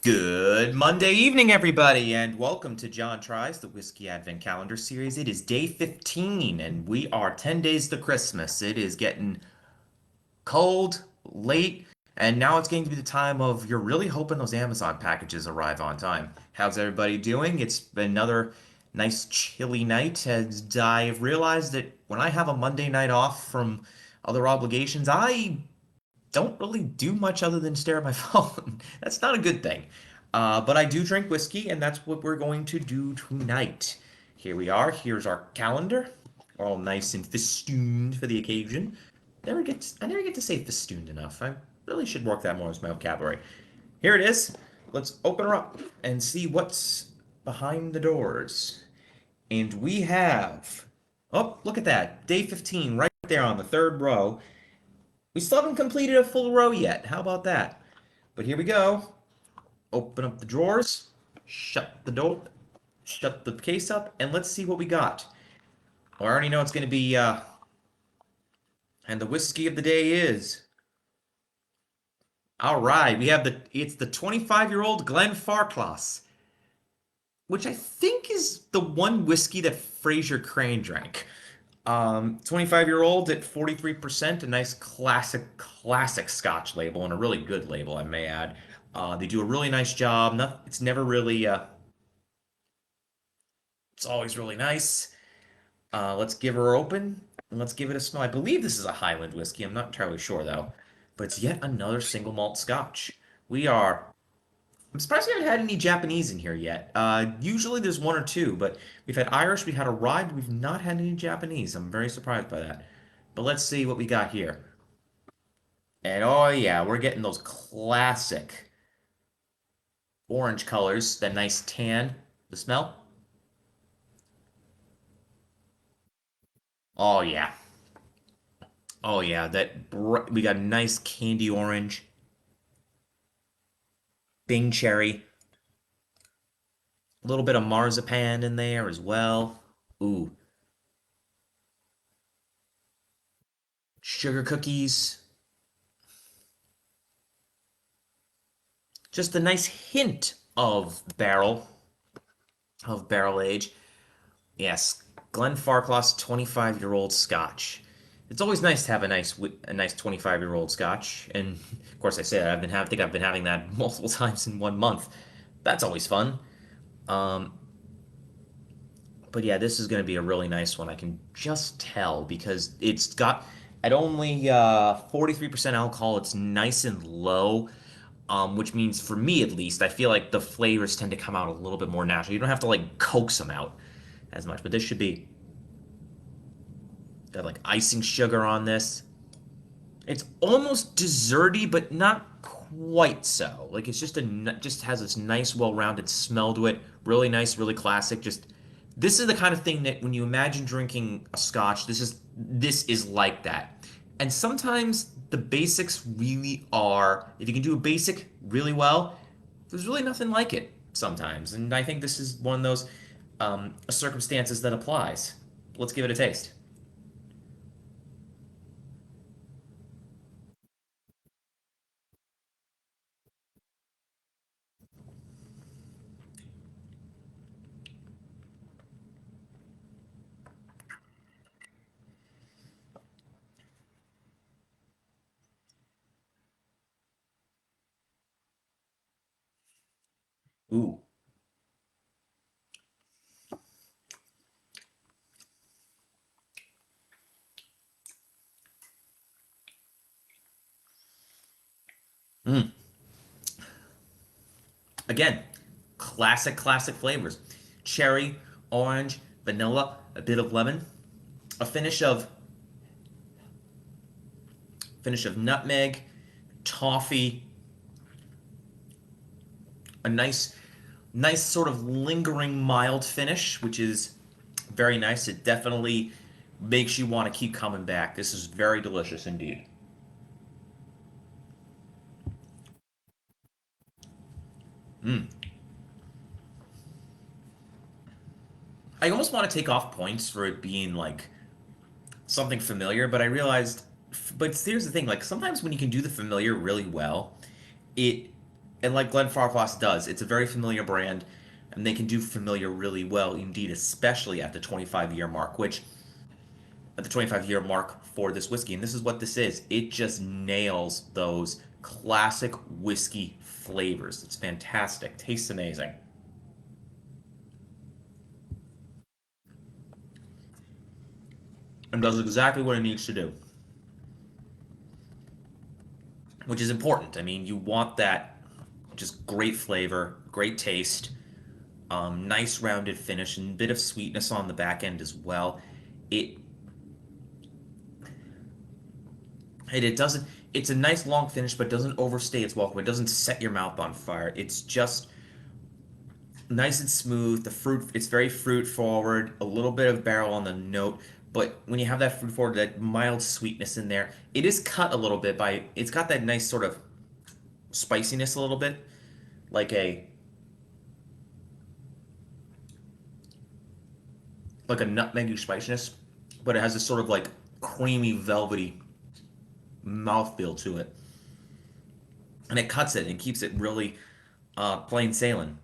Good Monday evening, everybody, and welcome to John Tries the Whiskey Advent Calendar series. It is day 15, and we are 10 days to Christmas. It is getting cold, late, and now it's getting to be the time of you're really hoping those Amazon packages arrive on time. How's everybody doing? It's been another nice chilly night, and I've realized that when I have a Monday night off from other obligations, I don't really do much other than stare at my phone. That's not a good thing. But I do drink whiskey, and that's what we're going to do tonight. Here we are. Here's our calendar, all nice and festooned for the occasion. I never get to say festooned enough. I really should work that more as my vocabulary. Here it is. Let's open her up and see what's behind the doors. And we have, oh, look at that, day 15 right there on the third row. We still haven't completed a full row yet. How about that? But here we go. Open up the drawers, shut the door, shut the case up, and let's see what we got. Well, I already know it's going to be, and the whiskey of the day is. All right, it's the 25-year-old Glenfarclas, which I think is the one whiskey that Fraser Crane drank. 25-year-old at 43%, a nice classic Scotch label, and a really good label, I may add. They do a really nice job. It's never really, it's always really nice. Let's give her open, and let's give it a smell. I believe this is a Highland whiskey. I'm not entirely sure, though. But it's yet another single malt Scotch. We are I'm surprised we haven't had any Japanese in here yet. Usually there's one or two, but we've had Irish, we've had a rye, but we've not had any Japanese. I'm very surprised by that. But let's see what we got here. And oh yeah, we're getting those classic orange colors, that nice tan. The smell? Oh yeah. Oh yeah, we got nice candy orange, Bing cherry, a little bit of marzipan in there as well. Ooh, sugar cookies. Just a nice hint of barrel age. Yes, Glenfarclas 25-year-old Scotch. It's always nice to have a nice 25-year-old Scotch, and of course I say that I think I've been having that multiple times in 1 month. That's always fun. Um, but yeah, this is going to be a really nice one. I can just tell because it's got at only 43% alcohol. It's nice and low, which means for me at least, I feel like the flavors tend to come out a little bit more natural. You don't have to like coax them out as much, but this should be got like icing sugar on this. It's almost desserty, but not quite so. Like it's just has this nice, well-rounded smell to it. Really nice, really classic. Just this is the kind of thing that when you imagine drinking a scotch, this is like that. And sometimes the basics really are, if you can do a basic really well, there's really nothing like it sometimes. And I think this is one of those circumstances that applies. Let's give it a taste. Ooh. Mm. Again, classic flavors. Cherry, orange, vanilla, a bit of lemon, a finish of nutmeg, toffee, a nice sort of lingering mild finish, which is very nice. It definitely makes you want to keep coming back. This is very delicious indeed. Mm. I almost want to take off points for it being like something familiar, but I realized, but here's the thing, like sometimes when you can do the familiar really well, it And like Glenfarclas does, it's a very familiar brand, and they can do familiar really well indeed, especially at the 25-year mark, which at the 25-year mark for this whiskey. And this is what this is. It just nails those classic whiskey flavors. It's fantastic. Tastes amazing. And does exactly what it needs to do, which is important. I mean, you want that just great flavor, great taste, nice rounded finish, and a bit of sweetness on the back end as well. It it doesn't. It's a nice long finish, but doesn't overstay its welcome. It doesn't set your mouth on fire. It's just nice and smooth. The fruit, it's very fruit forward. A little bit of barrel on the note, but when you have that fruit forward, that mild sweetness in there, it is cut a little bit by. It's got that nice sort of spiciness a little bit, like a nutmeggy spiciness, but it has this sort of like creamy, velvety mouthfeel to it, and it cuts it and keeps it really plain sailing.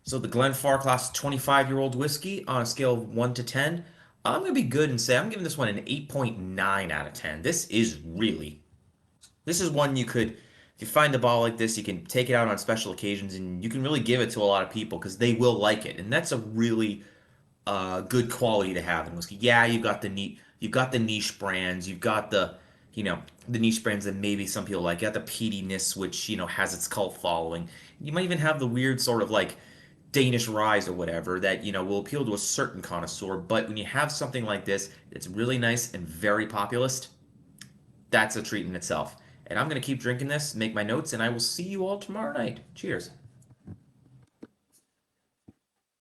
So the Glenfarclas 25-year-old whiskey on a scale of 1 to 10, I'm going to be good and say I'm giving this one an 8.9 out of 10. This is one you could, if you find a bottle like this, you can take it out on special occasions and you can really give it to a lot of people because they will like it. And that's a really good quality to have in whiskey. Yeah, you've got the niche brands, you've got the niche brands that maybe some people like. You got the peatiness, which has its cult following. You might even have the weird sort of like Danish rise or whatever that will appeal to a certain connoisseur. But when you have something like this, it's really nice and very populist. That's a treat in itself. And I'm gonna keep drinking this, make my notes, and I will see you all tomorrow night. Cheers.